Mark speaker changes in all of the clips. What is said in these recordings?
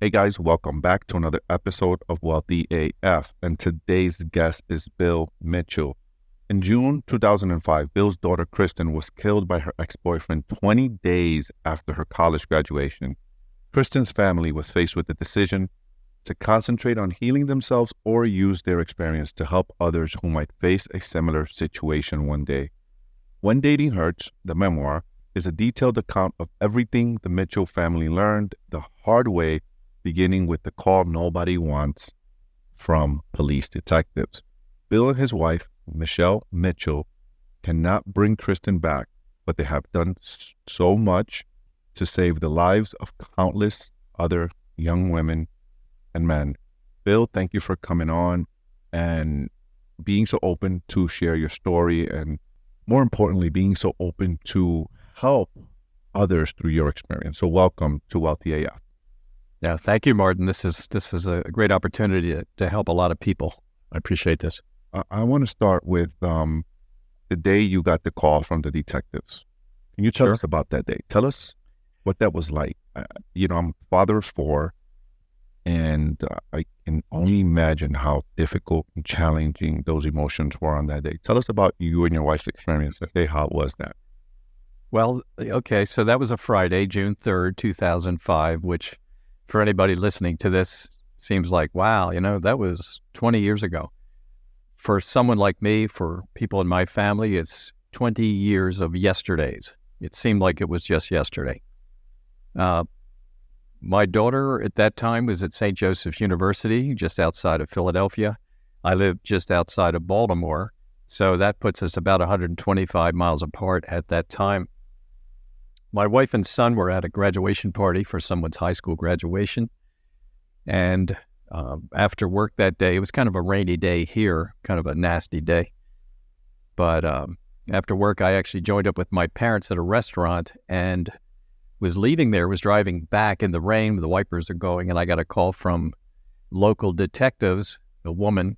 Speaker 1: Hey guys, welcome back to another episode of Wealthy AF, and today's guest is Bill Mitchell. In June 2005, Bill's daughter Kristen was killed by her ex-boyfriend 20 days after her college graduation. Kristen's family was faced with the decision to concentrate on healing themselves or use their experience to help others who might face a similar situation one day. When Dating Hurts, the memoir, is a detailed account of everything the Mitchell family learned the hard way, beginning with the call nobody wants from police detectives. Bill and his wife, Michelle Mitchell, cannot bring Kristen back, but they have done so much to save the lives of countless other young women and men. Bill, thank you for coming on and being so open to share your story, and more importantly, being so open to help others through your experience. So welcome to Wealthy AF.
Speaker 2: Yeah, thank you, Martin. This is a great opportunity to help a lot of people. I appreciate this.
Speaker 1: I want to start with the day you got the call from the detectives. Can you tell us about that day? Tell us what that was like. I'm a father of four, and I can only imagine how difficult and challenging those emotions were on that day. Tell us about you and your wife's experience that day. How was that?
Speaker 2: Well, okay, so that was a Friday, June 3rd, 2005, which for anybody listening to this seems like, wow, that was 20 years ago. For someone like me, for people in my family, it's 20 years of yesterdays. It seemed like it was just yesterday. My daughter at that time was at St. Joseph's University, just outside of Philadelphia. I lived just outside of Baltimore, so that puts us about 125 miles apart at that time. My wife and son were at a graduation party for someone's high school graduation. And after work that day, it was kind of a rainy day here, kind of a nasty day. But after work, I actually joined up with my parents at a restaurant and was leaving there, was driving back in the rain, the wipers are going, and I got a call from local detectives. A woman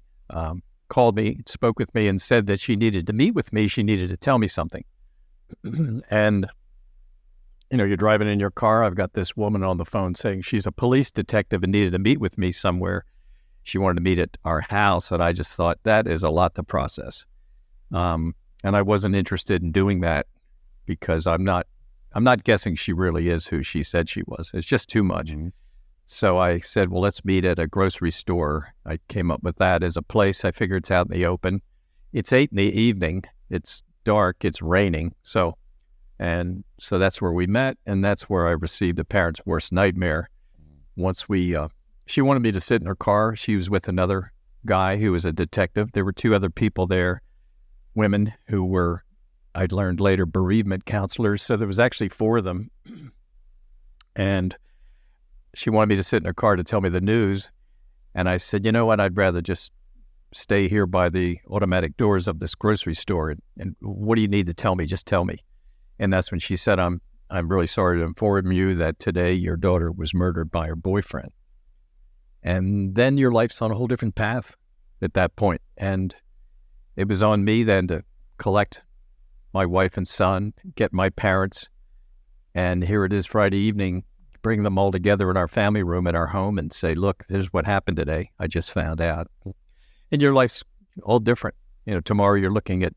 Speaker 2: called me, spoke with me, and said that she needed to meet with me. She needed to tell me something. And you're driving in your car. I've got this woman on the phone saying she's a police detective and needed to meet with me somewhere. She wanted to meet at our house, and I just thought that is a lot to process. And I wasn't interested in doing that because I'm not guessing she really is who she said she was. It's just too much. Mm-hmm. So I said, well, let's meet at a grocery store. I came up with that as a place. I figured it's out in the open. It's 8 in the evening. It's dark. It's raining. So that's where we met, and that's where I received a parent's worst nightmare. Once she wanted me to sit in her car. She was with another guy who was a detective. There were 2 other people there, women who were, I'd learned later, bereavement counselors. So there was actually 4 of them. And she wanted me to sit in her car to tell me the news. And I said, you know what, I'd rather just stay here by the automatic doors of this grocery store. And what do you need to tell me? Just tell me. And that's when she said, I'm really sorry to inform you that today your daughter was murdered by her boyfriend. And then your life's on a whole different path at that point. And it was on me then to collect my wife and son, get my parents, and here it is Friday evening, bring them all together in our family room in our home and say, look, here's what happened today. I just found out. And your life's all different. Tomorrow you're looking at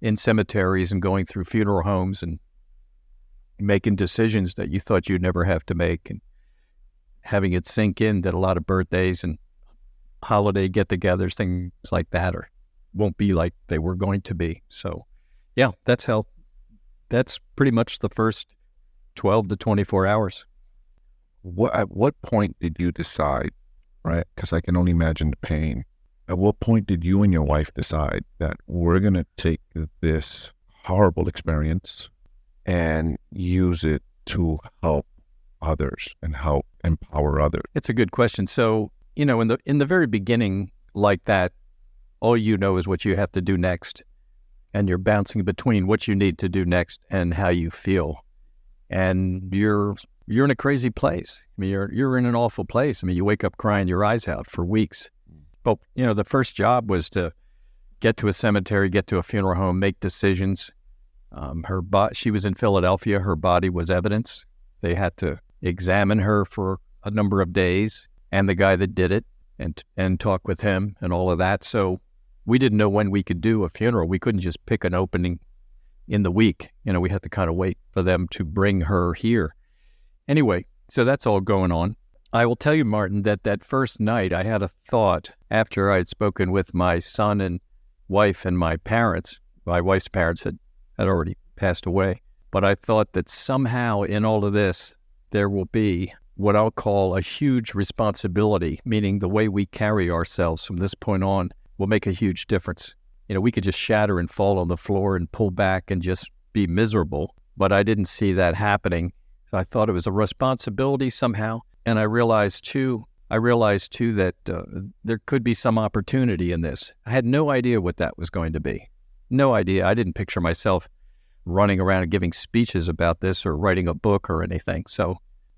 Speaker 2: in cemeteries and going through funeral homes and making decisions that you thought you'd never have to make, and having it sink in that a lot of birthdays and holiday get-togethers, things like that, won't be like they were going to be. So, yeah, that's pretty much the first 12 to 24 hours.
Speaker 1: At what point did you decide, right? Because I can only imagine the pain. At what point did you and your wife decide that we're going to take this horrible experience and use it to help others and help empower others?
Speaker 2: It's a good question. So, in the very beginning like that, all you know is what you have to do next. And you're bouncing between what you need to do next and how you feel. And you're in a crazy place. I mean, you're in an awful place. I mean, you wake up crying your eyes out for weeks. But, the first job was to get to a cemetery, get to a funeral home, make decisions. She was in Philadelphia. Her body was evidence. They had to examine her for a number of days, and the guy that did it, and talk with him and all of that. So we didn't know when we could do a funeral. We couldn't just pick an opening in the week. We had to kind of wait for them to bring her here. Anyway, so that's all going on. I will tell you, Martin, that first night I had a thought after I had spoken with my son and wife and my parents. My wife's parents had already passed away. But I thought that somehow in all of this, there will be what I'll call a huge responsibility, meaning the way we carry ourselves from this point on will make a huge difference. We could just shatter and fall on the floor and pull back and just be miserable. But I didn't see that happening. So I thought it was a responsibility somehow. And I realized too that there could be some opportunity in this. I had no idea what that was going to be. No idea. I didn't picture myself running around and giving speeches about this or writing a book or anything.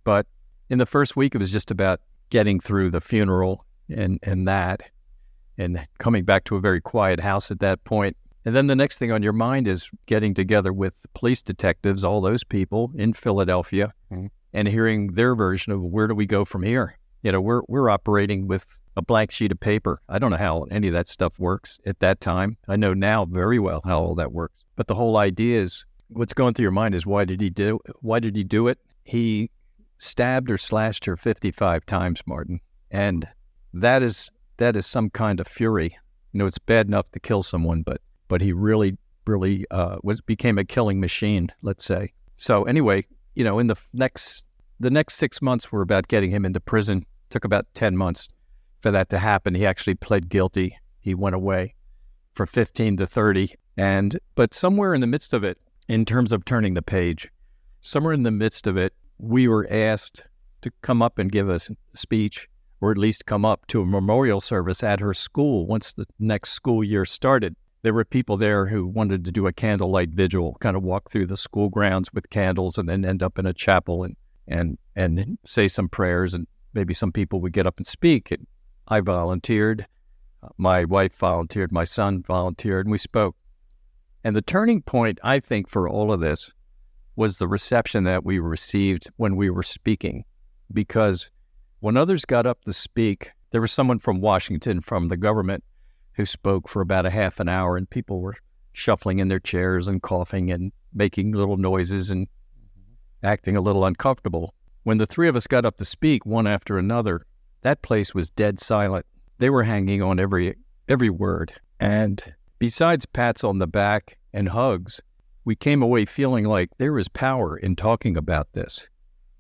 Speaker 2: But in the first week, it was just about getting through the funeral and coming back to a very quiet house at that point. And then the next thing on your mind is getting together with police detectives, all those people in Philadelphia, and hearing their version of where do we go from here. We're operating with a blank sheet of paper. I don't know how any of that stuff works at that time. I know now very well how all that works. But the whole idea is, what's going through your mind is, why did he do it? He stabbed or slashed her 55 times, Martin. And that is some kind of fury. It's bad enough to kill someone, but he really became a killing machine, let's say. So anyway, in the next 6 months were about getting him into prison. Took about 10 months for that to happen. He actually pled guilty. He went away for 15 to 30. But somewhere in the midst of it, in terms of turning the page, somewhere in the midst of it, we were asked to come up and give a speech, or at least come up to a memorial service at her school once the next school year started. There were people there who wanted to do a candlelight vigil, kind of walk through the school grounds with candles and then end up in a chapel and say some prayers, and maybe some people would get up and speak. And I volunteered, my wife volunteered, my son volunteered, and we spoke. And the turning point, I think, for all of this was the reception that we received when we were speaking. Because when others got up to speak, there was someone from Washington, from the government, who spoke for about a half an hour, and people were shuffling in their chairs and coughing and making little noises and acting a little uncomfortable. When the three of us got up to speak, one after another, that place was dead silent. They were hanging on every word. And besides pats on the back and hugs, we came away feeling like there is power in talking about this,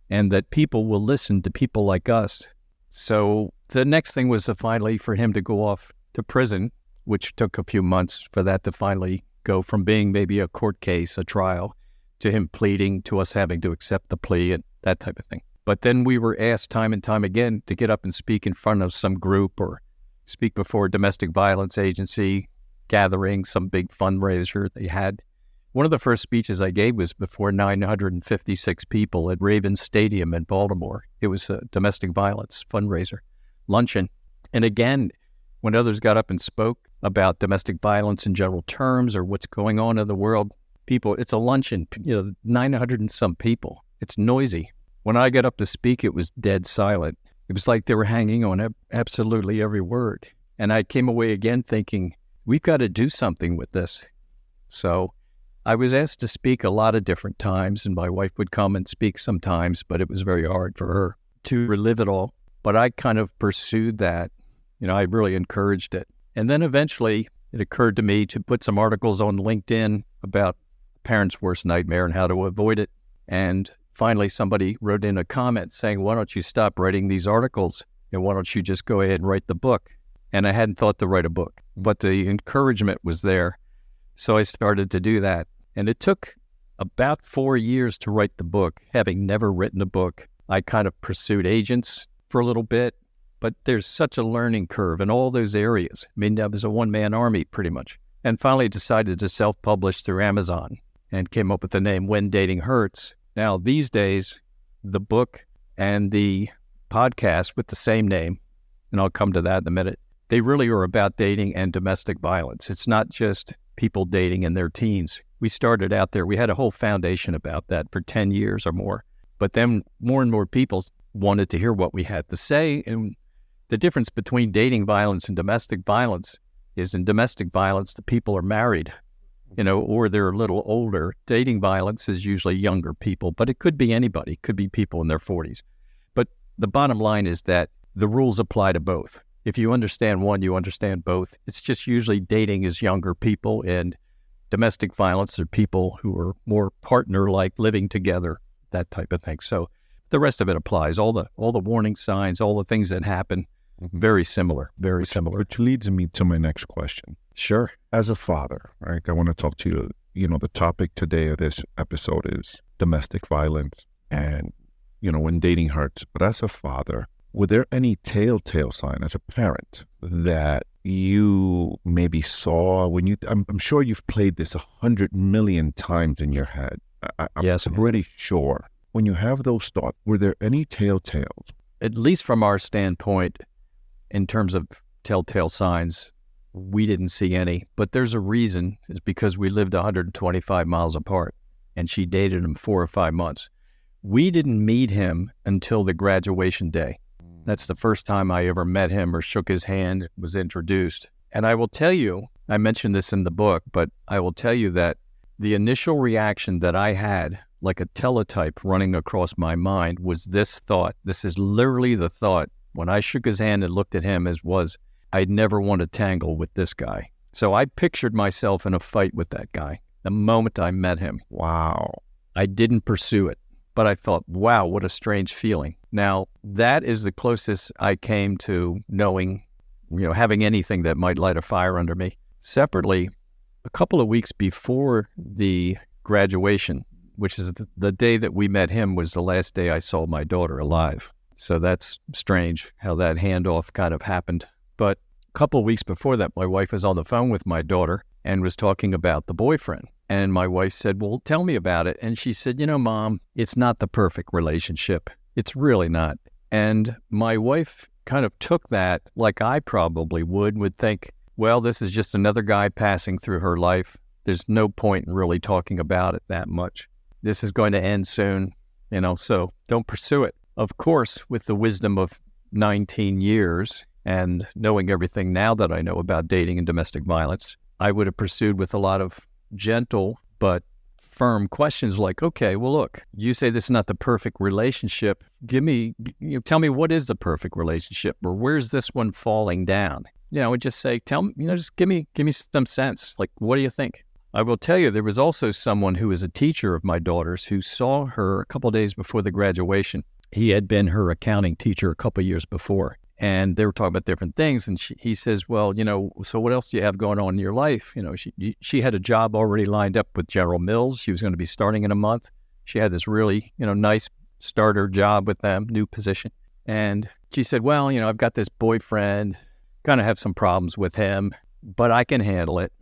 Speaker 2: and that people will listen to people like us. So the next thing was finally for him to go off to prison, which took a few months for that to finally go from being maybe a court case, a trial, to him pleading, to us having to accept the plea and that type of thing. But then we were asked time and time again to get up and speak in front of some group or speak before a domestic violence agency gathering, some big fundraiser they had. One of the first speeches I gave was before 956 people at Ravens Stadium in Baltimore. It was a domestic violence fundraiser luncheon. And again, when others got up and spoke about domestic violence in general terms or what's going on in the world, people, it's a luncheon, 900 and some people. It's noisy. When I got up to speak, it was dead silent. It was like they were hanging on absolutely every word. And I came away again thinking, we've got to do something with this. So I was asked to speak a lot of different times, and my wife would come and speak sometimes, but it was very hard for her to relive it all. But I kind of pursued that. I really encouraged it. And then eventually it occurred to me to put some articles on LinkedIn about parents' worst nightmare and how to avoid it. And finally somebody wrote in a comment saying, why don't you stop writing these articles and why don't you just go ahead and write the book? And I hadn't thought to write a book, but the encouragement was there. So I started to do that. And it took about 4 years to write the book. Having never written a book, I kind of pursued agents for a little bit, but there's such a learning curve in all those areas. I mean, I was a one-man army pretty much. And finally decided to self-publish through Amazon and came up with the name When Dating Hurts. Now, these days, the book and the podcast with the same name, and I'll come to that in a minute, they really are about dating and domestic violence. It's not just people dating in their teens. We started out there. We had a whole foundation about that for 10 years or more. But then more and more people wanted to hear what we had to say. And the difference between dating violence and domestic violence is in domestic violence, the people are married, or they're a little older. Dating violence is usually younger people, but it could be anybody. It could be people in their 40s. But the bottom line is that the rules apply to both. If you understand one, you understand both. It's just usually dating is younger people, and domestic violence are people who are more partner-like, living together, that type of thing. So the rest of it applies. All the warning signs, all the things that happen, very similar, very similar.
Speaker 1: Which leads me to my next question.
Speaker 2: Sure.
Speaker 1: As a father, right, I want to talk to you. The topic today of this episode is domestic violence and, when dating hurts. But as a father, were there any telltale sign as a parent that you maybe saw when I'm sure you've played this 100 million times in your head. I'm
Speaker 2: Yes.
Speaker 1: pretty sure. When you have those thoughts, were there any telltales?
Speaker 2: At least from our standpoint, in terms of telltale signs, we didn't see any. But there's a reason. It's because we lived 125 miles apart, and she dated him 4 or 5 months. We didn't meet him until the graduation day. That's the first time I ever met him or shook his hand, was introduced. And I will tell you, I mentioned this in the book, but I will tell you that the initial reaction that I had, like a teletype running across my mind, was this thought. This is literally the thought when I shook his hand and looked at him, was I'd never want to tangle with this guy. So I pictured myself in a fight with that guy the moment I met him.
Speaker 1: Wow.
Speaker 2: I didn't pursue it, but I thought, wow, what a strange feeling. Now, that is the closest I came to knowing, having anything that might light a fire under me. Separately, a couple of weeks before the graduation, which is the day that we met him, was the last day I saw my daughter alive. So that's strange how that handoff kind of happened. But a couple of weeks before that, my wife was on the phone with my daughter and was talking about the boyfriend. And my wife said, well, tell me about it. And she said, Mom, it's not the perfect relationship. It's really not. And my wife kind of took that like I probably would think, well, this is just another guy passing through her life. There's no point in really talking about it that much. This is going to end soon, so don't pursue it. Of course, with the wisdom of 19 years and knowing everything now that I know about dating and domestic violence, I would have pursued with a lot of gentle but firm questions like, okay, well, look, you say this is not the perfect relationship. Tell me what is the perfect relationship, or where's this one falling down? And just say, just give me some sense. Like, what do you think? I will tell you, there was also someone who was a teacher of my daughter's who saw her a couple of days before the graduation. He had been her accounting teacher a couple of years before, and they were talking about different things. And he says, well, so what else do you have going on in your life? She had a job already lined up with General Mills. She was going to be starting in a month. She had this really, nice starter job with them, new position. And she said, well, I've got this boyfriend, kind of have some problems with him, but I can handle it.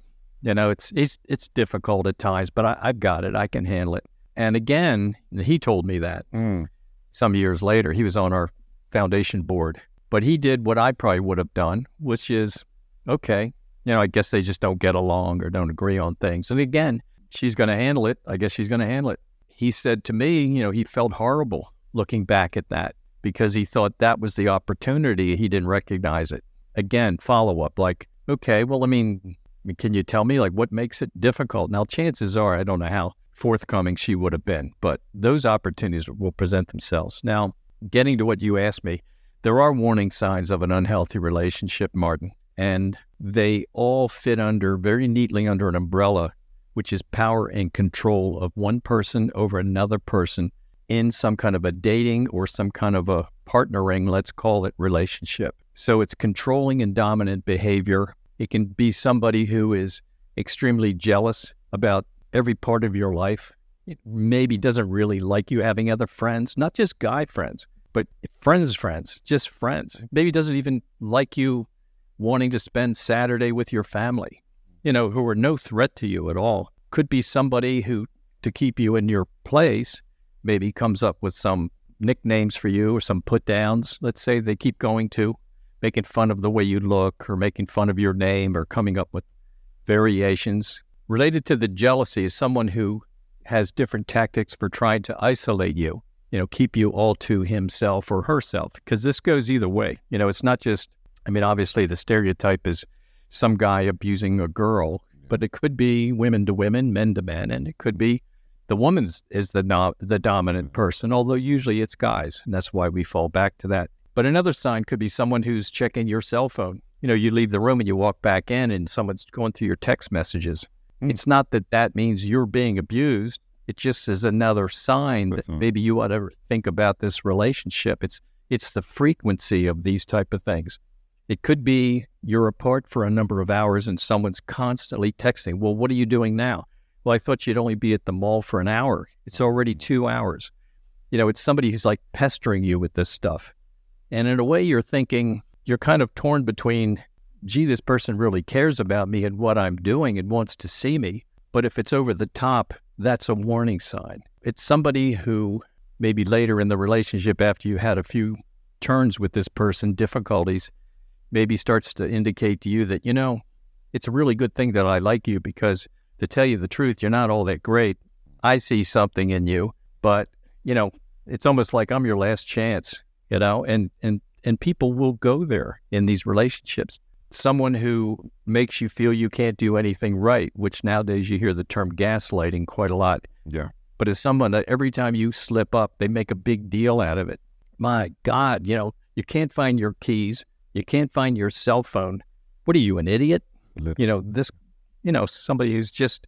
Speaker 2: It's difficult at times, but I've got it. I can handle it. And again, he told me that some years later. He was on our foundation board, but he did what I probably would have done, which is, okay, I guess they just don't get along or don't agree on things. And again, she's going to handle it. I guess she's going to handle it. He said to me, he felt horrible looking back at that because he thought that was the opportunity. He didn't recognize it. Again, follow up like, okay, well, can you tell me what makes it difficult? Now, chances are, I don't know how forthcoming she would have been, but those opportunities will present themselves. Now, getting to what you asked me, there are warning signs of an unhealthy relationship, Martin, and they all fit very neatly under an umbrella, which is power and control of one person over another person in some kind of a dating or some kind of a partnering, let's call it, relationship. So it's controlling and dominant behavior. It can be somebody who is extremely jealous about every part of your life. It maybe doesn't really like you having other friends, not just guy friends, but friends, just friends. Maybe doesn't even like you wanting to spend Saturday with your family, who are no threat to you at all. Could be somebody who, to keep you in your place, maybe comes up with some nicknames for you or some put downs. Let's say they keep going to making fun of the way you look or making fun of your name or coming up with variations. Related to the jealousy is someone who has different tactics for trying to isolate you. keep you all to himself or herself, because this goes either way. It's not just, obviously the stereotype is some guy abusing a girl, but it could be women to women, men to men, and it could be the woman is the dominant person, although usually it's guys, and that's why we fall back to that. But another sign could be someone who's checking your cell phone. You leave the room and you walk back in and someone's going through your text messages. It's not that means you're being abused. It just is another sign that maybe you ought to think about this relationship. It's the frequency of these type of things. It could be you're apart for a number of hours and someone's constantly texting. Well, what are you doing now? Well, I thought you'd only be at the mall for an hour. It's already 2 hours. It's somebody who's like pestering you with this stuff. And in a way, you're thinking, you're kind of torn between, gee, this person really cares about me and what I'm doing and wants to see me. But if it's over the top, that's a warning sign. It's somebody who maybe later in the relationship, after you had a few turns with this person, difficulties, maybe starts to indicate to you that, it's a really good thing that I like you, because to tell you the truth, you're not all that great. I see something in you, but, it's almost like I'm your last chance, and people will go there in these relationships. Someone who makes you feel you can't do anything right, which nowadays you hear the term gaslighting quite a lot.
Speaker 1: Yeah.
Speaker 2: But it's someone that every time you slip up, they make a big deal out of it. My God, you can't find your keys. You can't find your cell phone. What are you, an idiot? Somebody who's just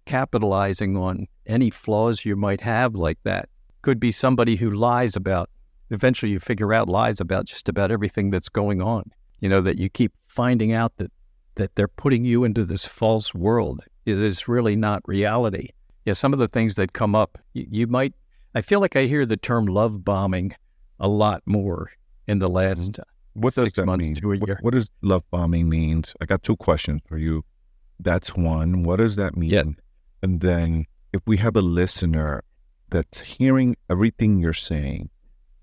Speaker 2: capitalizing on any flaws you might have like that. Could be somebody who lies about, eventually you figure out lies about just about everything that's going on. That you keep finding out that they're putting you into this false world. It is really not reality. Yeah, some of the things that come up, I feel like I hear the term love bombing a lot more in the last
Speaker 1: what does
Speaker 2: 6
Speaker 1: that
Speaker 2: months
Speaker 1: mean?
Speaker 2: to a year.
Speaker 1: What does love bombing means? I got 2 questions for you. That's one. What does that mean?
Speaker 2: Yeah.
Speaker 1: And then if we have a listener that's hearing everything you're saying,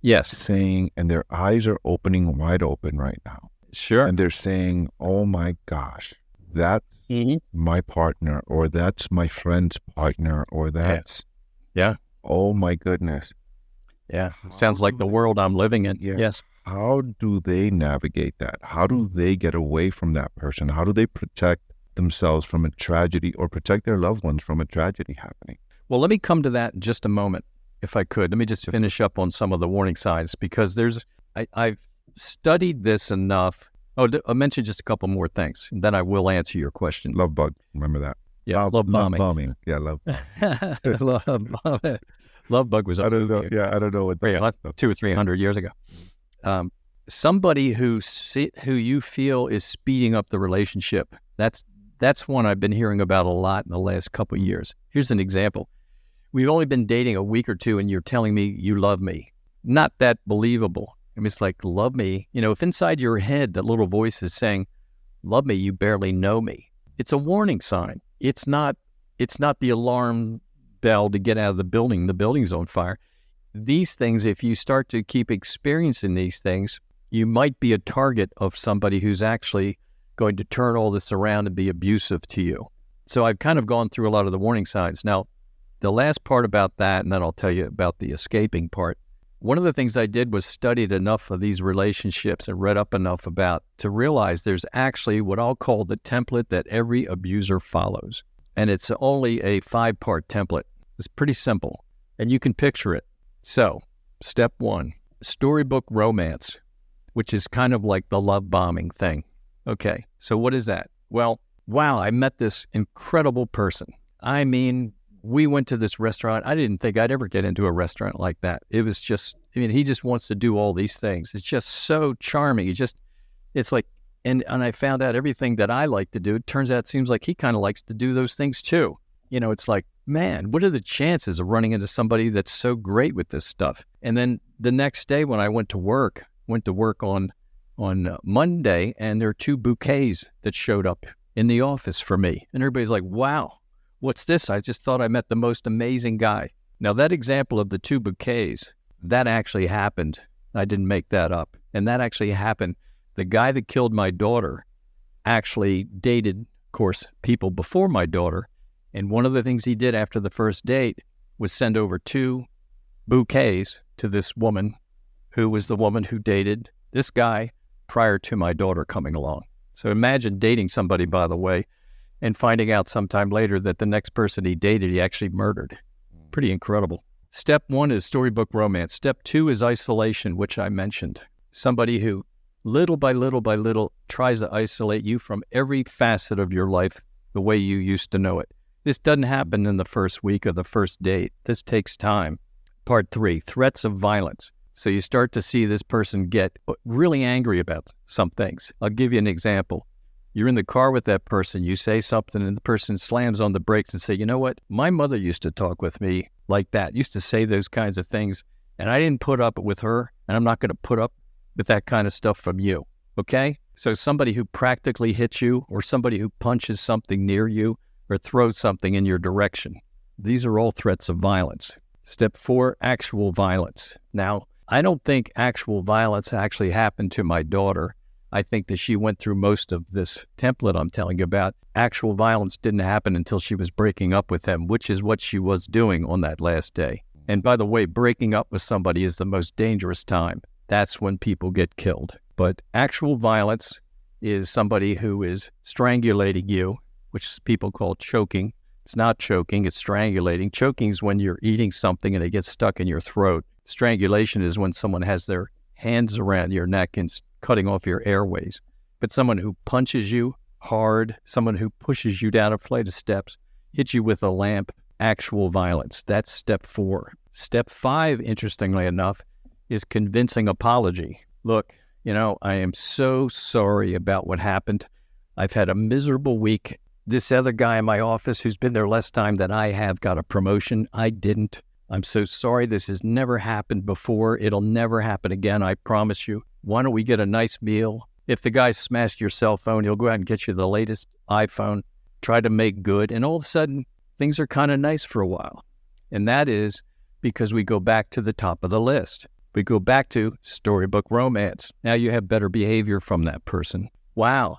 Speaker 1: and their eyes are opening wide open right now.
Speaker 2: Sure.
Speaker 1: And they're saying, oh my gosh, that's my partner, or that's my friend's partner, or that's, oh my goodness.
Speaker 2: Yeah. Sounds like the world I'm living in.
Speaker 1: Yeah.
Speaker 2: Yes.
Speaker 1: How do they navigate that? How do they get away from that person? How do they protect themselves from a tragedy, or protect their loved ones from a tragedy happening?
Speaker 2: Well, let me come to that in just a moment, if I could. Let me just finish up on some of the warning signs, because I've studied this enough. I'll mention just a couple more things, and then I will answer your question.
Speaker 1: Love bug, remember that?
Speaker 2: Yeah, love bombing.
Speaker 1: Love bombing. Yeah, love bombing.
Speaker 2: Love bug was.
Speaker 1: I don't know. Yeah, I don't know what.
Speaker 2: 200 or 300 years ago. Somebody who you feel is speeding up the relationship. That's one I've been hearing about a lot in the last couple of years. Here's an example. We've only been dating a week or two, and you're telling me you love me. Not that believable. It's like, love me. If inside your head that little voice is saying, love me, you barely know me. It's a warning sign. It's not the alarm bell to get out of the building. The building's on fire. These things, if you start to keep experiencing these things, you might be a target of somebody who's actually going to turn all this around and be abusive to you. So I've kind of gone through a lot of the warning signs. Now, the last part about that, and then I'll tell you about the escaping part. One of the things I did was studied enough of these relationships and read up enough about to realize there's actually what I'll call the template that every abuser follows. And it's only a 5-part template. It's pretty simple, and you can picture it. So, step 1, storybook romance, which is kind of like the love bombing thing. Okay, so what is that? Well, wow, I met this incredible person. We went to this restaurant. I didn't think I'd ever get into a restaurant like that. It was just, he just wants to do all these things. It's just so charming. It's like, and I found out everything that I like to do. It turns out it seems like he kind of likes to do those things too. It's like, man, what are the chances of running into somebody that's so great with this stuff? And then the next day when I went to work on Monday, and there are 2 bouquets that showed up in the office for me. And everybody's like, wow. What's this? I just thought I met the most amazing guy. Now, that example of the 2 bouquets, that actually happened. I didn't make that up. And that actually happened. The guy that killed my daughter actually dated, of course, people before my daughter. And one of the things he did after the first date was send over 2 bouquets to this woman who was the woman who dated this guy prior to my daughter coming along. So imagine dating somebody, by the way, and finding out sometime later that the next person he dated, he actually murdered. Pretty incredible. Step 1 is storybook romance. Step 2 is isolation, which I mentioned. Somebody who little by little by little tries to isolate you from every facet of your life the way you used to know it. This doesn't happen in the first week of the first date. This takes time. Part 3, threats of violence. So you start to see this person get really angry about some things. I'll give you an example. You're in the car with that person, you say something, and the person slams on the brakes and say, you know what? My mother used to talk with me like that, used to say those kinds of things, and I didn't put up with her, and I'm not going to put up with that kind of stuff from you, okay? So somebody who practically hits you, or somebody who punches something near you, or throws something in your direction. These are all threats of violence. Step 4, actual violence. Now, I don't think actual violence actually happened to my daughter. I think that she went through most of this template I'm telling you about. Actual violence didn't happen until she was breaking up with him, which is what she was doing on that last day. And by the way, breaking up with somebody is the most dangerous time. That's when people get killed. But actual violence is somebody who is strangulating you, which people call choking. It's not choking, it's strangulating. Choking is when you're eating something and it gets stuck in your throat. Strangulation is when someone has their hands around your neck and cutting off your airways. But someone who punches you hard, someone who pushes you down a flight of steps, hits you with a lamp, actual violence. That's step 4. Step 5, interestingly enough, is convincing apology. Look, I am so sorry about what happened. I've had a miserable week. This other guy in my office who's been there less time than I have got a promotion. I didn't. I'm so sorry. This has never happened before. It'll never happen again, I promise you. Why don't we get a nice meal? If the guy smashed your cell phone, he'll go out and get you the latest iPhone, try to make good, and all of a sudden, things are kind of nice for a while. And that is because we go back to the top of the list. We go back to storybook romance. Now you have better behavior from that person. Wow,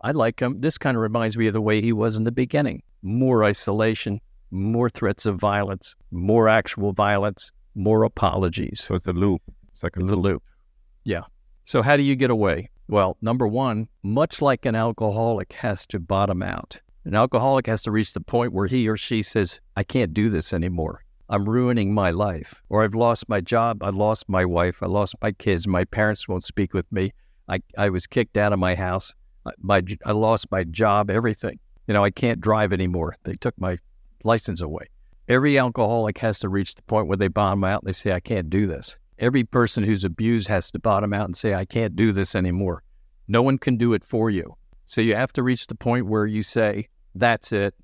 Speaker 2: I like him. This kind of reminds me of the way he was in the beginning. More isolation, more threats of violence, more actual violence, more apologies.
Speaker 1: So it's a loop. It's a
Speaker 2: loop. Yeah. So how do you get away? Well, number 1, much like an alcoholic has to bottom out. An alcoholic has to reach the point where he or she says, I can't do this anymore. I'm ruining my life. Or I've lost my job. I lost my wife. I lost my kids. My parents won't speak with me. I was kicked out of my house. I lost my job, everything. I can't drive anymore. They took my license away. Every alcoholic has to reach the point where they bottom out and they say, I can't do this. Every person who's abused has to bottom out and say, I can't do this anymore. No one can do it for you. So you have to reach the point where you say, that's it,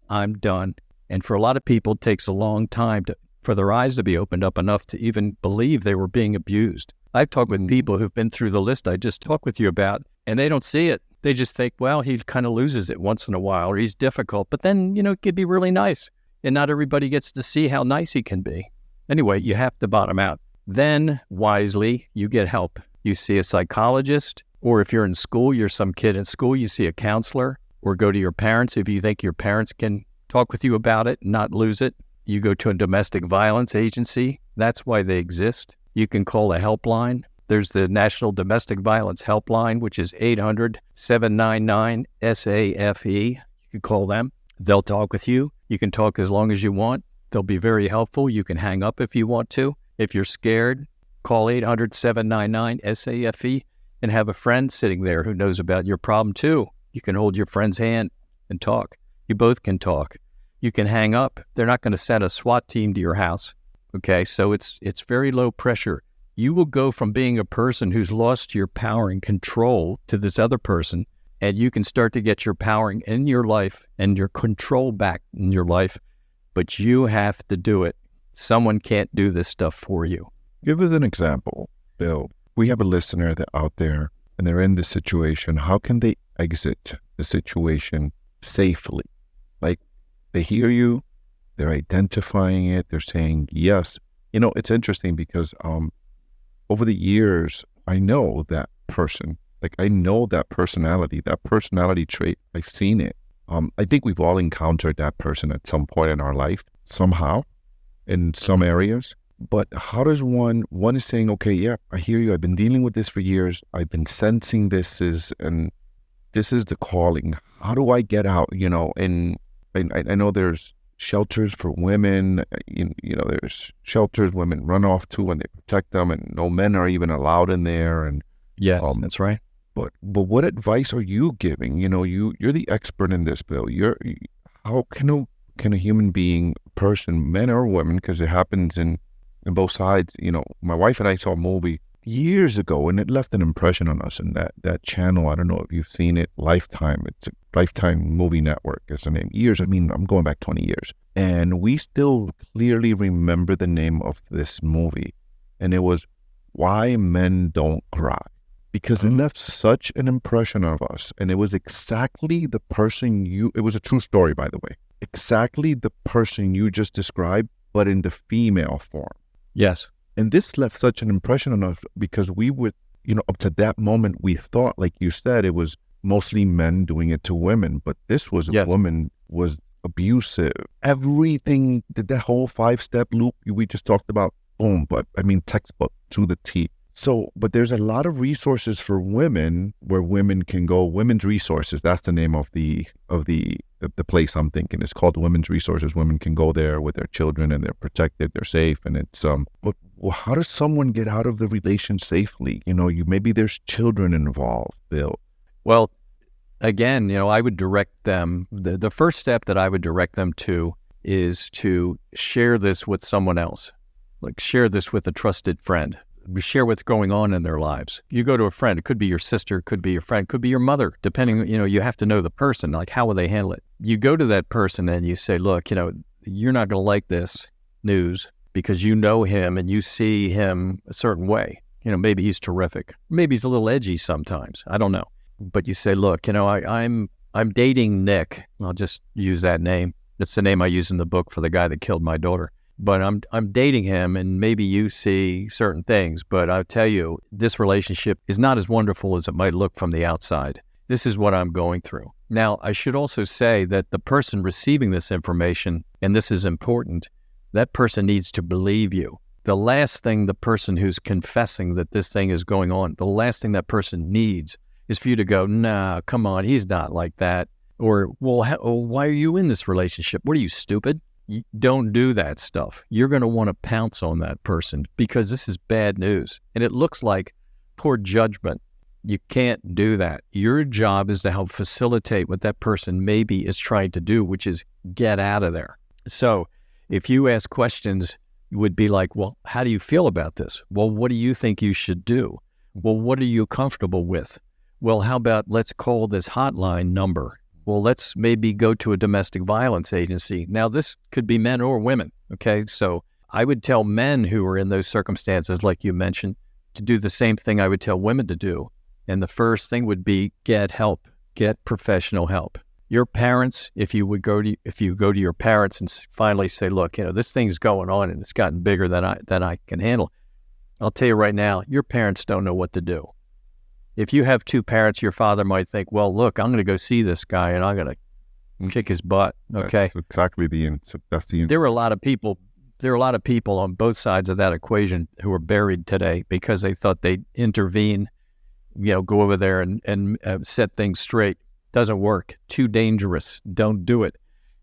Speaker 2: I'm done. And for a lot of people, it takes a long time for their eyes to be opened up enough to even believe they were being abused. I've talked with people who've been through the list I just talked with you about, and they don't see it. They just think, well, he kind of loses it once in a while, or he's difficult. But then, it could be really nice. And not everybody gets to see how nice he can be. Anyway, you have to bottom out. Then, wisely, you get help. You see a psychologist, or if you're in school, you're some kid in school, you see a counselor, or go to your parents if you think your parents can talk with you about it and not lose it. You go to a domestic violence agency. That's why they exist. You can call a helpline. There's the National Domestic Violence Helpline, which is 800-799-SAFE. You can call them. They'll talk with you. You can talk as long as you want. They'll be very helpful. You can hang up if you want to. If you're scared, call 800-799-SAFE and have a friend sitting there who knows about your problem too. You can hold your friend's hand and talk. You both can talk. You can hang up. They're not going to send a SWAT team to your house. Okay, so it's very low pressure. You will go from being a person who's lost your power and control to this other person, and you can start to get your power in your life and your control back in your life, but you have to do it. Someone can't do this stuff for you.
Speaker 1: Give us an example, Bill. We have a listener that out there, and they're in this situation. How can they exit the situation safely? Like, they hear you, they're identifying it, they're saying yes. It's interesting because over the years, I know that person. Like, I know that personality trait. I've seen it. I think we've all encountered that person at some point in our life, somehow, in some areas. But how does one is saying, okay, yeah, I hear you. I've been dealing with this for years. I've been sensing and this is the calling. How do I get out? And I know there's shelters for women. There's shelters women run off to and they protect them, and no men are even allowed in there. And
Speaker 2: yes, that's right.
Speaker 1: But what advice are you giving? You're the expert in this, Bill. How can a human being, person, men or women, because it happens in both sides. My wife and I saw a movie years ago, and it left an impression on us. And that channel, I don't know if you've seen it, Lifetime. It's a Lifetime movie network. It's the name. Years. I mean, I'm going back 20 years, and we still clearly remember the name of this movie, and it was Why Men Don't Cry. Because it left such an impression of us. And it was exactly the person it was a true story, by the way, exactly the person you just described, but in the female form.
Speaker 2: Yes.
Speaker 1: And this left such an impression on us because we would, up to that moment, we thought, like you said, it was mostly men doing it to women. But this was a woman, was abusive. Everything, that whole 5-step loop we just talked about, boom. But I mean, textbook to the T. So, but there's a lot of resources for women where women can go. Women's Resources, that's the name of the place I'm thinking. It's called Women's Resources. Women can go there with their children and they're protected, they're safe. And it's, but how does someone get out of the relation safely? Maybe there's children involved, Bill.
Speaker 2: Well, again, I would direct them, the first step that I would direct them to is to share this with someone else. Like share this with a trusted friend. Share what's going on in their lives. You go to a friend, it could be your sister, could be your friend, could be your mother, depending, you have to know the person, like how will they handle it? You go to that person and you say, look, you're not going to like this news because you know him and you see him a certain way. Maybe he's terrific. Maybe he's a little edgy sometimes. I don't know. But you say, look, I'm dating Nick. I'll just use that name. That's the name I use in the book for the guy that killed my daughter. But I'm dating him, and maybe you see certain things, but I'll tell you, this relationship is not as wonderful as it might look from the outside. This is what I'm going through. Now, I should also say that the person receiving this information, and this is important, that person needs to believe you. The last thing the person who's confessing that this thing is going on, the last thing that person needs is for you to go, nah, come on, he's not like that. Or, well, why are you in this relationship? What are you, stupid? Don't do that stuff. You're going to want to pounce on that person because this is bad news. And it looks like poor judgment. You can't do that. Your job is to help facilitate what that person maybe is trying to do, which is get out of there. So if you ask questions, it would be like, well, how do you feel about this? Well, what do you think you should do? Well, what are you comfortable with? Well, how about let's call this hotline number? Well, let's maybe go to a domestic violence agency. Now, this could be men or women, okay? So I would tell men who are in those circumstances, like you mentioned, to do the same thing I would tell women to do. And the first thing would be get help, get professional help. Your parents, if you go to your parents and finally say, look, this thing's going on and it's gotten bigger than I can handle. I'll tell you right now, your parents don't know what to do. If you have two parents, your father might think, well, look, I'm going to go see this guy and I'm going to kick his butt. Okay.
Speaker 1: That's exactly that's the
Speaker 2: There are a lot of people on both sides of that equation who are buried today because they thought they'd intervene, go over there and set things straight. Doesn't work. Too dangerous. Don't do it.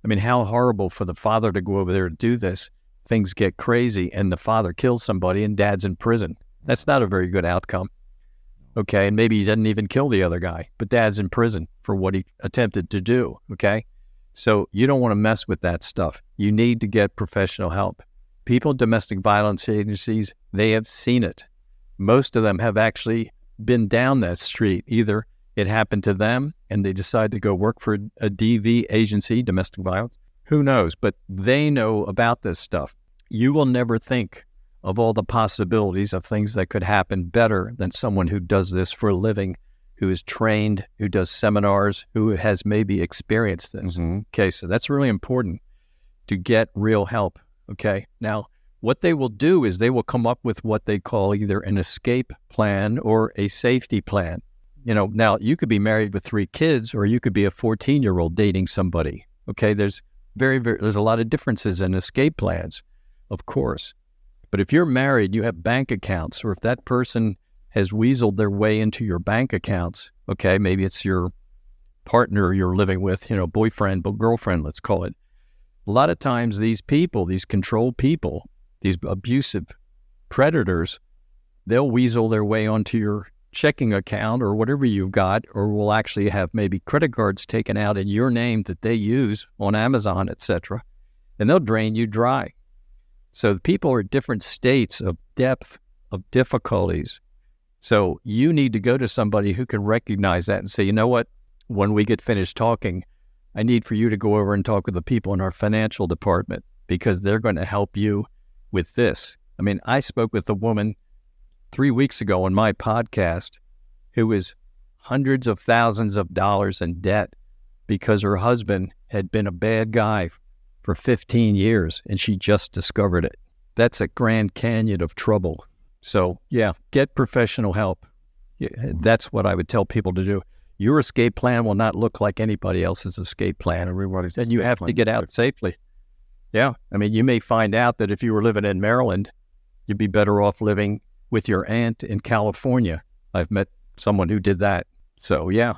Speaker 2: I mean, how horrible for the father to go over there and do this. Things get crazy and the father kills somebody and dad's in prison. That's not a very good outcome. Okay, and maybe he didn't even kill the other guy, but dad's in prison for what he attempted to do, okay? So you don't want to mess with that stuff. You need to get professional help. People in domestic violence agencies, they have seen it. Most of them have actually been down that street. Either it happened to them and they decide to go work for a DV agency, domestic violence. Who knows? But they know about this stuff. You will never think of all the possibilities of things that could happen better than someone who does this for a living, who is trained, who does seminars, who has maybe experienced this. Mm-hmm. Okay, so that's really important to get real help. Okay, now what they will do is they will come up with what they call either an escape plan or a safety plan. Now you could be married with 3 kids or you could be a 14-year-old dating somebody. Okay, there's a lot of differences in escape plans, of course. But if you're married, you have bank accounts, or if that person has weaseled their way into your bank accounts, okay, maybe it's your partner you're living with, boyfriend, but girlfriend, let's call it. A lot of times these people, these control people, these abusive predators, they'll weasel their way onto your checking account or whatever you've got, or will actually have maybe credit cards taken out in your name that they use on Amazon, etc., and they'll drain you dry. So the people are at different states of depth, of difficulties. So you need to go to somebody who can recognize that and say, you know what, when we get finished talking, I need for you to go over and talk with the people in our financial department because they're going to help you with this. I mean, I spoke with a woman 3 weeks ago on my podcast who was hundreds of thousands of dollars in debt because her husband had been a bad guy for 15 years and she just discovered it. That's a Grand Canyon of trouble. So yeah, get professional help. That's what I would tell people to do. Your escape plan will not look like anybody else's escape plan. And you have to get out safely. Yeah. I mean, you may find out that if you were living in Maryland, you'd be better off living with your aunt in California. I've met someone who did that. So yeah,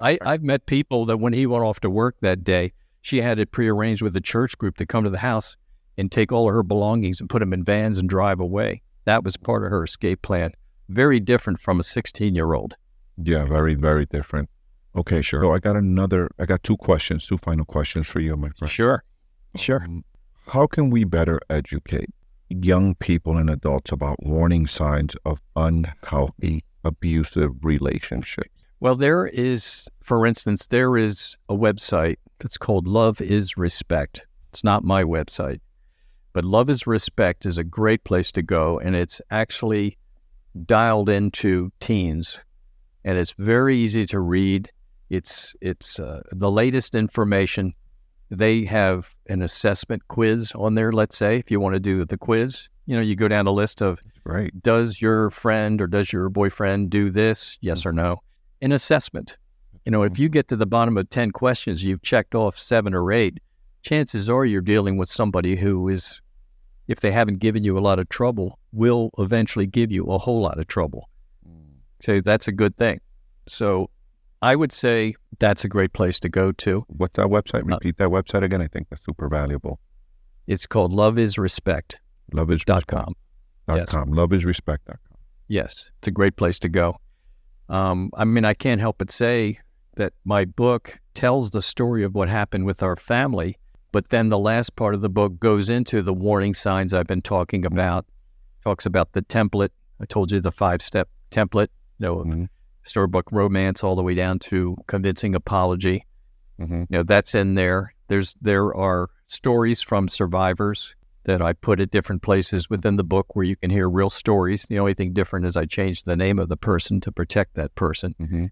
Speaker 2: I've met people that when he went off to work that day, she had it prearranged with the church group to come to the house and take all of her belongings and put them in vans and drive away. That was part of her escape plan. Very different from a 16-year-old.
Speaker 1: Yeah, very, very different. Okay, sure. So I got two final questions for you, my friend.
Speaker 2: Sure.
Speaker 1: How can we better educate young people and adults about warning signs of unhealthy, abusive relationships?
Speaker 2: Well, for instance, there is a website that's called Love is Respect. It's not my website, but Love is Respect is a great place to go, and it's actually dialed into teens, and it's very easy to read. It's the latest information. They have an assessment quiz on there, let's say, if you want to do the quiz. You go down a list of, does your friend or does your boyfriend do this, yes or no? An assessment. If you get to the bottom of 10 questions, you've checked off 7 or 8, chances are you're dealing with somebody who is, if they haven't given you a lot of trouble, will eventually give you a whole lot of trouble. So that's a good thing. So I would say that's a great place to go to.
Speaker 1: What's that website? Repeat that website again. I think that's super valuable.
Speaker 2: It's called loveisrespect.com.
Speaker 1: Loveisrespect.com.
Speaker 2: Yes.
Speaker 1: Loveisrespect.com.
Speaker 2: Yes, it's a great place to go. I can't help but say that my book tells the story of what happened with our family, but then the last part of the book goes into the warning signs I've been talking about, talks about the template. I told you the 5-step template, storybook romance all the way down to convincing apology. That's in there. There are stories from survivors that I put at different places within the book where you can hear real stories. The only thing different is I changed the name of the person to protect that person.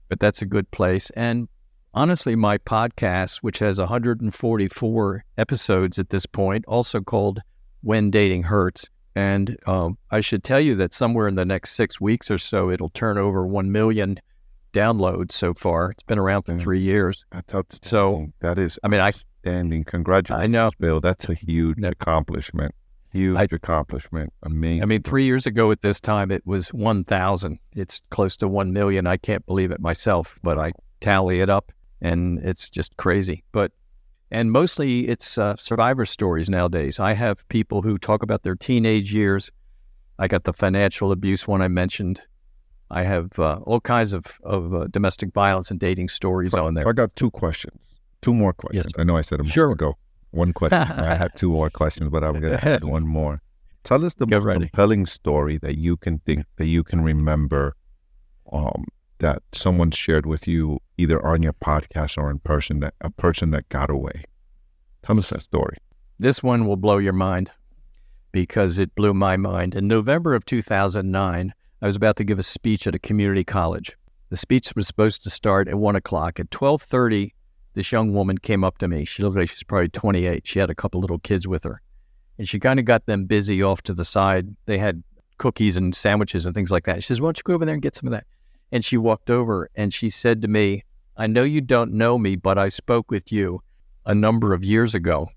Speaker 2: But that's a good place. And honestly, my podcast, which has 144 episodes at this point, also called When Dating Hurts. And I should tell you that somewhere in the next 6 weeks or so, it'll turn over 1 million downloads so far. It's been around for 3 years.
Speaker 1: That's outstanding. That is outstanding. Congratulations,
Speaker 2: I know.
Speaker 1: Bill. That's a huge accomplishment. Accomplishment. Amazing.
Speaker 2: 3 years ago at this time, it was 1,000. It's close to 1 million. I can't believe it myself, but I tally it up, and it's just crazy. And mostly it's survivor stories nowadays. I have people who talk about their teenage years. I got the financial abuse one I mentioned. I have all kinds of domestic violence and dating stories on there.
Speaker 1: I got 2 more questions.
Speaker 2: Yes.
Speaker 1: I know I said a minute ago. One question. I had 2 more questions, but I'm going to add one more. Tell us the most compelling story that you can remember that someone shared with you, either on your podcast or in person, that a person that got away. Tell us that story.
Speaker 2: This one will blow your mind because it blew my mind. In November of 2009, I was about to give a speech at a community college. The speech was supposed to start at 1 o'clock. At 12:30, this young woman came up to me. She looked like she's probably 28. She had a couple little kids with her. And she kind of got them busy off to the side. They had cookies and sandwiches and things like that. She says, why don't you go over there and get some of that? And she walked over and she said to me, I know you don't know me, but I spoke with you a number of years ago.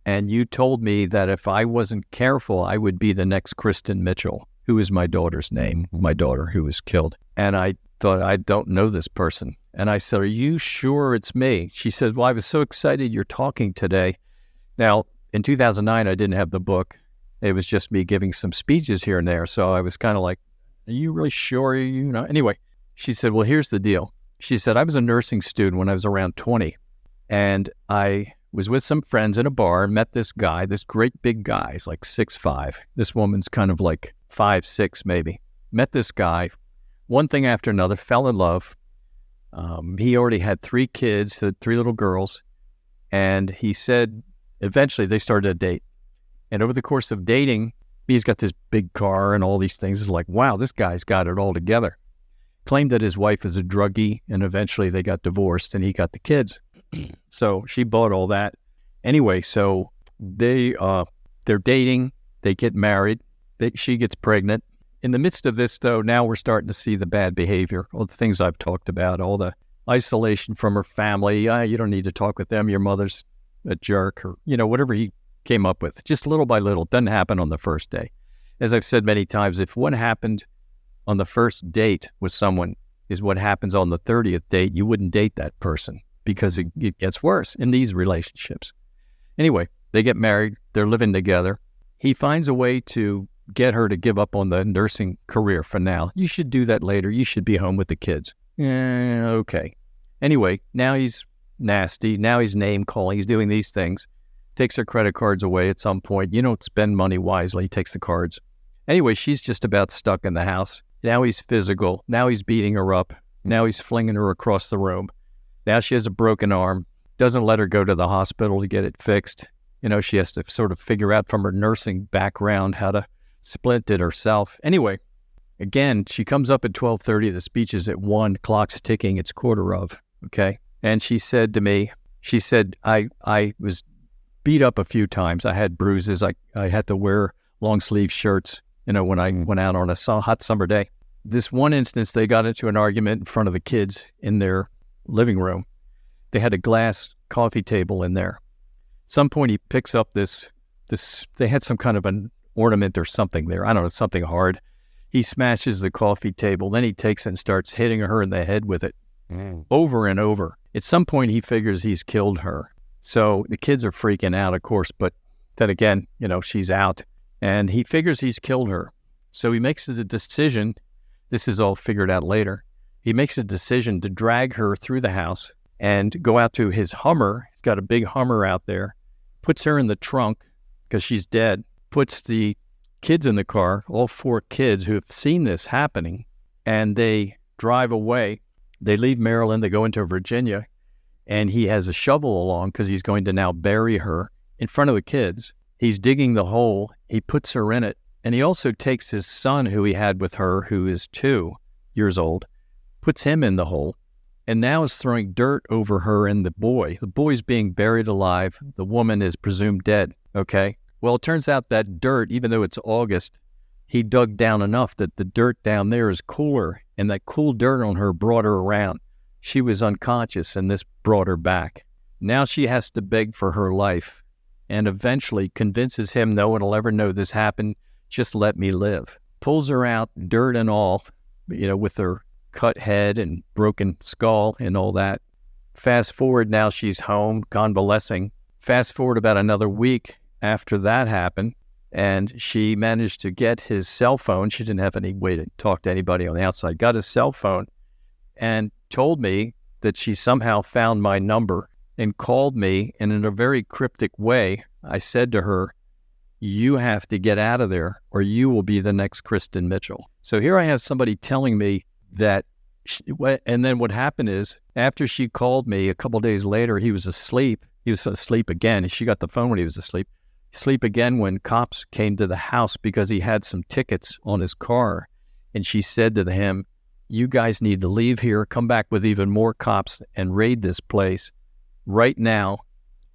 Speaker 2: and you told me that if I wasn't careful, I would be the next Kristen Mitchell, who is my daughter's name, my daughter who was killed. And I thought, I don't know this person. And I said, are you sure it's me? She said, well, I was so excited you're talking today. Now, in 2009, I didn't have the book. It was just me giving some speeches here and there. So I was kind of like, are you really sure? Anyway, she said, well, here's the deal. She said, I was a nursing student when I was around 20. And I was with some friends in a bar and met this guy, this great big guy. He's like 6'5". This woman's kind of like 5'6" maybe. Met this guy, one thing after another, fell in love. He already had 3 kids, had 3 little girls. And he said, eventually they started a date. And over the course of dating, he's got this big car and all these things. It's like, wow, this guy's got it all together. Claimed that his wife is a druggie, and eventually they got divorced and he got the kids. So she bought all that. Anyway, so they're dating, they get married, she gets pregnant. In the midst of this, though, now we're starting to see the bad behavior, all the things I've talked about, all the isolation from her family. You don't need to talk with them. Your mother's a jerk, or, whatever he came up with. Just little by little. Doesn't happen on the first day. As I've said many times, if what happened on the first date with someone is what happens on the 30th date, you wouldn't date that person, because it gets worse in these relationships. Anyway, they get married. They're living together. He finds a way to get her to give up on the nursing career for now. You should do that later. You should be home with the kids. Okay. Anyway, now he's nasty. Now he's name calling. He's doing these things. Takes her credit cards away at some point. You don't spend money wisely. He takes the cards. Anyway, she's just about stuck in the house. Now he's physical. Now he's beating her up. Now he's flinging her across the room. Now she has a broken arm. Doesn't let her go to the hospital to get it fixed. She has to sort of figure out from her nursing background how to splint it herself. Anyway, again, she comes up at 12:30. The speech is at 1. Clock's ticking. It's 1:15. Okay. And she said to me, I was beat up a few times. I had bruises. I had to wear long sleeve shirts, when I went out on a hot summer day. This one instance, they got into an argument in front of the kids in their living room. They had a glass coffee table in there. At some point, he picks up this, they had some kind of an ornament or something there. I don't know, something hard. He smashes the coffee table. Then he takes it and starts hitting her in the head with it over and over. At some point, he figures he's killed her. So the kids are freaking out, of course, but then again, she's out. And he figures he's killed her. So he makes the decision, this is all figured out later, he makes a decision to drag her through the house and go out to his Hummer. He's got a big Hummer out there, puts her in the trunk because she's dead, puts the kids in the car, all 4 kids who have seen this happening, and they drive away. They leave Maryland, they go into Virginia, and he has a shovel along because he's going to now bury her in front of the kids. He's digging the hole. He puts her in it. And he also takes his son, who he had with her, who is 2 years old, puts him in the hole, and now is throwing dirt over her and the boy. The boy's being buried alive. The woman is presumed dead. Okay. Well, it turns out that dirt, even though it's August, he dug down enough that the dirt down there is cooler, and that cool dirt on her brought her around. She was unconscious, and this brought her back. Now she has to beg for her life, and eventually convinces him no one will ever know this happened. Just let me live. Pulls her out, dirt and all, with her cut head and broken skull and all that. Fast forward, now she's home, convalescing. Fast forward about another week after that happened, and she managed to get his cell phone. She didn't have any way to talk to anybody on the outside. Got his cell phone and told me that she somehow found my number and called me, and in a very cryptic way, I said to her, you have to get out of there or you will be the next Kristen Mitchell. So here I have somebody telling me that, and then what happened is, after she called me a couple days later, he was asleep. He was asleep again. She got the phone when he was asleep. Sleep again when cops came to the house because he had some tickets on his car. And she said to him, you guys need to leave here, come back with even more cops and raid this place. Right now,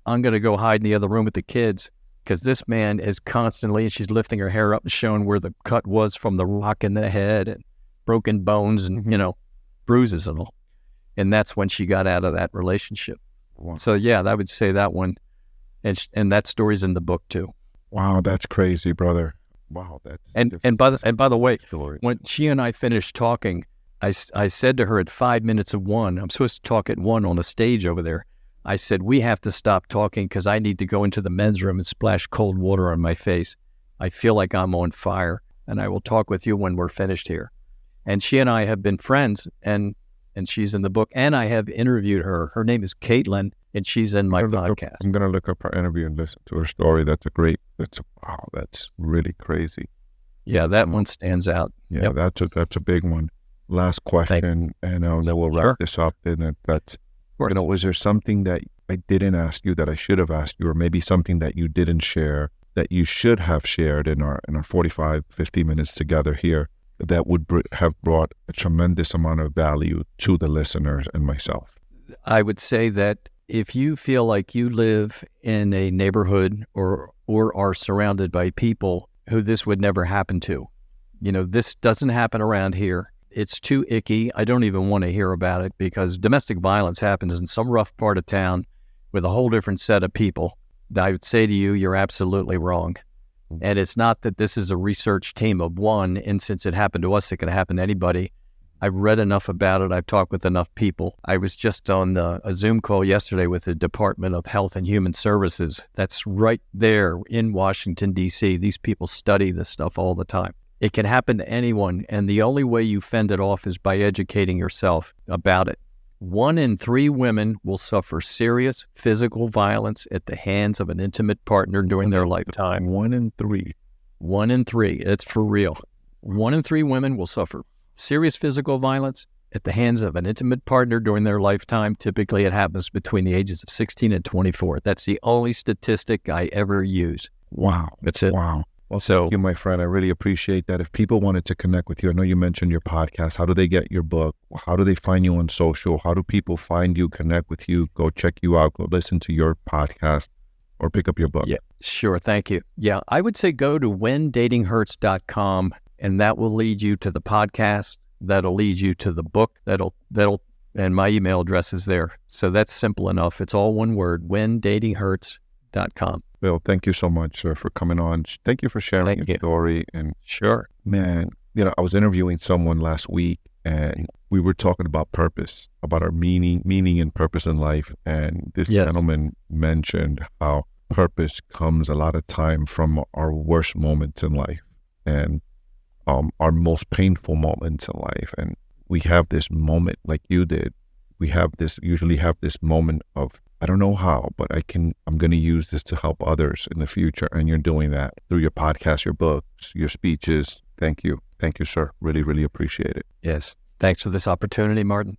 Speaker 2: I'm going to go hide in the other room with the kids because this man is constantly, and she's lifting her hair up and showing where the cut was from the rock in the head and broken bones and, bruises and all. And that's when she got out of that relationship. Wow. So, yeah, I would say that one And that story's in the book too.
Speaker 1: Wow, that's crazy, brother. Wow, that's
Speaker 2: And by the way,
Speaker 1: story.
Speaker 2: when she and I finished talking, I said to her at 5 minutes of 1, I'm supposed to talk at 1 on a stage over there. I said, we have to stop talking because I need to go into the men's room and splash cold water on my face. I feel like I'm on fire, and I will talk with you when we're finished here. And she and I have been friends, and she's in the book, and I have interviewed her. Her name is Caitlin, and she's in my podcast.
Speaker 1: I'm going to look up her interview and listen to her story. Wow, that's really crazy.
Speaker 2: Yeah, that one stands out.
Speaker 1: Yeah, yep. That's a big one. Last question, and then we'll wrap this up. And that's, was there something that I didn't ask you that I should have asked you, or maybe something that you didn't share that you should have shared in our 45, 50 minutes together here that would have brought a tremendous amount of value to the listeners and myself?
Speaker 2: I would say that if you feel like you live in a neighborhood or are surrounded by people who this would never happen to, this doesn't happen around here. It's too icky. I don't even want to hear about it because domestic violence happens in some rough part of town with a whole different set of people. I would say to you, you're absolutely wrong. And it's not that this is a research team of one, and since it happened to us, it could happen to anybody. I've read enough about it. I've talked with enough people. I was just on a Zoom call yesterday with the Department of Health and Human Services. That's right there in Washington, D.C. These people study this stuff all the time. It can happen to anyone, and the only way you fend it off is by educating yourself about it. 1 in 3 women will suffer serious physical violence at the hands of an intimate partner during their lifetime.
Speaker 1: 1 in 3.
Speaker 2: 1 in 3. It's for real. 1 in 3 women will suffer serious physical violence at the hands of an intimate partner during their lifetime. Typically, it happens between the ages of 16 and 24. That's the only statistic I ever use.
Speaker 1: Wow.
Speaker 2: That's it.
Speaker 1: Wow. Well, thank you, my friend. I really appreciate that. If people wanted to connect with you, I know you mentioned your podcast. How do they get your book? How do they find you on social? How do people find you, connect with you, go check you out, go listen to your podcast, or pick up your book?
Speaker 2: Yeah, sure. Thank you. Yeah, I would say go to whendatinghurts.com, and that will lead you to the podcast. That'll lead you to the book. And my email address is there. So that's simple enough. It's all one word, whendatinghurts.com.
Speaker 1: Bill, thank you so much, sir, for coming on. Thank you for sharing your story. And
Speaker 2: sure,
Speaker 1: man, I was interviewing someone last week, and we were talking about purpose, about our meaning and purpose in life. And this gentleman mentioned how purpose comes a lot of time from our worst moments in life and our most painful moments in life. And we have this moment like you did. We usually have this moment of, I don't know how, but I'm going to use this to help others in the future. And you're doing that through your podcast, your books, your speeches. Thank you. Thank you, sir. Really, really appreciate it.
Speaker 2: Yes. Thanks for this opportunity, Martin.